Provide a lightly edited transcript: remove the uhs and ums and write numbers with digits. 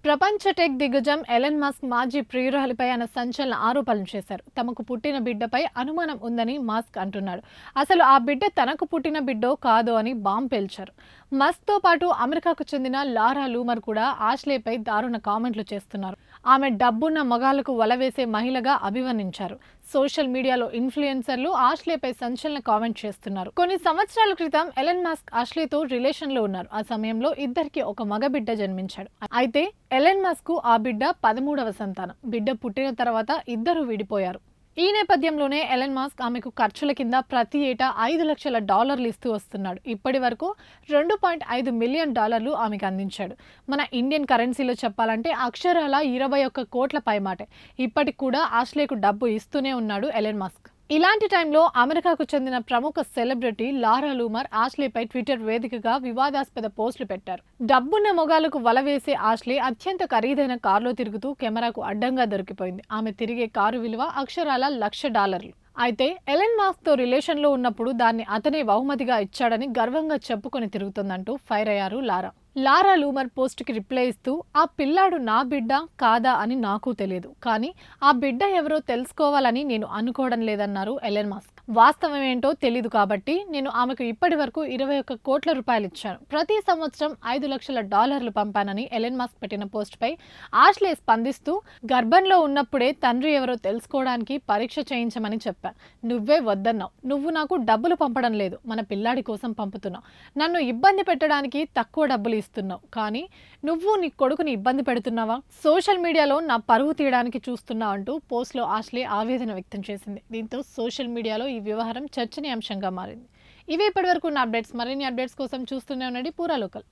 ప్రపంచ టెక్ దిగ్గజం Elon Musk మాజీ ప్రియురాలిపై ఆయన సంచలన ఆరోపణలు చేశారు. తమకు పుట్టిన బిడ్డపై అనుమానం ఉందని మస్క్ అంటున్నాడు. అసలు ఆ బిడ్డ తనకు పుట్టిన బిడ్డో కాదో అని బాంబు పేల్చారు. మస్క్తో పాటు అమెరికాకు చెందిన లారా లూమర్ కూడా ఆష్లేపై దారుణ కామెంట్లు చేస్తున్నారు. ఆమె డబ్బున్న మగాళ్లకు వలవేసే మహిళగా అభివర్ణించారు. సోషల్ మీడియాలో ఇన్ఫ్లుయెన్సర్లు ఆష్లేపై సంచలన కామెంట్ చేస్తున్నారు. కొన్ని సంవత్సరాల క్రితం ఎలన్ మస్క్ ఆష్లేతో రిలేషన్ లో ఉన్నారు. ఆ సమయంలో ఇద్దరికి ఒక మగ బిడ్డ జన్మించాడు. అయితే ఎలన్ మస్క్ ఆ బిడ్డ 13వ సంతానం. బిడ్డ పుట్టిన తర్వాత ఇద్దరు విడిపోయారు. ఈ నేపథ్యంలోనే ఎలన్ మస్క్ ఆమెకు ఖర్చుల కింద ప్రతి ఏటా $5 లక్షల ఇస్తూ వస్తున్నాడు. ఇప్పటి వరకు $2.5 మిలియన్ ఆమెకు అందించాడు. మన ఇండియన్ కరెన్సీలో చెప్పాలంటే అక్షరాల 21 కోట్ల పైమాటే. ఇప్పటికి కూడా ఆష్లేకు డబ్బు ఇస్తూనే ఉన్నాడు ఎలన్ మస్క్. ఇలాంటి టైంలో అమెరికాకు చెందిన ప్రముఖ సెలబ్రిటీ లారా లూమర్ ఆష్లేపై ట్విట్టర్ వేదికగా వివాదాస్పద పోస్టులు పెట్టారు. డబ్బున్న మొగాలకు వలవేసే ఆష్లే అత్యంత ఖరీదైన కారులో తిరుగుతూ కెమెరాకు అడ్డంగా దొరికిపోయింది. ఆమె తిరిగే కారు విలువ అక్షరాల $1,00,000. అయితే ఎలన్ మస్క్ తో రిలేషన్ లో ఉన్నప్పుడు దాన్ని అతనే బహుమతిగా ఇచ్చాడని గర్వంగా చెప్పుకొని తిరుగుతుందంటూ ఫైర్ అయ్యారు లారా. లారా లూమర్ పోస్ట్ కి రిప్లై ఇస్తూ, ఆ పిల్లాడు నా బిడ్డ కాదా అని నాకు తెలియదు, కానీ ఆ బిడ్డ ఎవరో తెలుసుకోవాలని నేను అనుకోవడం లేదన్నారు ఎలన్ మస్క్. వాస్తవం ఏంటో తెలీదు కాబట్టి నేను ఆమెకు ఇప్పటి వరకు 21 కోట్ల రూపాయలు ఇచ్చాను. ప్రతి సంవత్సరం $5 లక్షల పంపానని ఎలన్ మస్క్ పెట్టిన పోస్ట్ పై ఆష్లే స్పందిస్తూ, గర్భంలో ఉన్నప్పుడే తండ్రి ఎవరో తెలుసుకోవడానికి పరీక్ష చేయించమని చెప్పాను. నువ్వే వద్దన్నావు. నువ్వు నాకు డబ్బులు పంపడం లేదు, మన పిల్లాడి కోసం పంపుతున్నావు. నన్ను ఇబ్బంది పెట్టడానికి తక్కువ డబ్బులు ఇస్తున్నావు, కానీ నువ్వు నీ కొడుకుని ఇబ్బంది పెడుతున్నావా? సోషల్ మీడియాలో నా పరువు తీయడానికి చూస్తున్నావు అంటూ పోస్ట్ లో ఆష్లే ఆవేదన వ్యక్తం చేసింది. దీంతో సోషల్ మీడియాలో ఈ వ్యవహారం చర్చనీయాంశంగా మారింది. ఇవే ఇప్పటివరకు ఉన్న అప్డేట్స్. మరిన్ని అప్డేట్స్ కోసం చూస్తూనే ఉండండి పూరా లోకల్.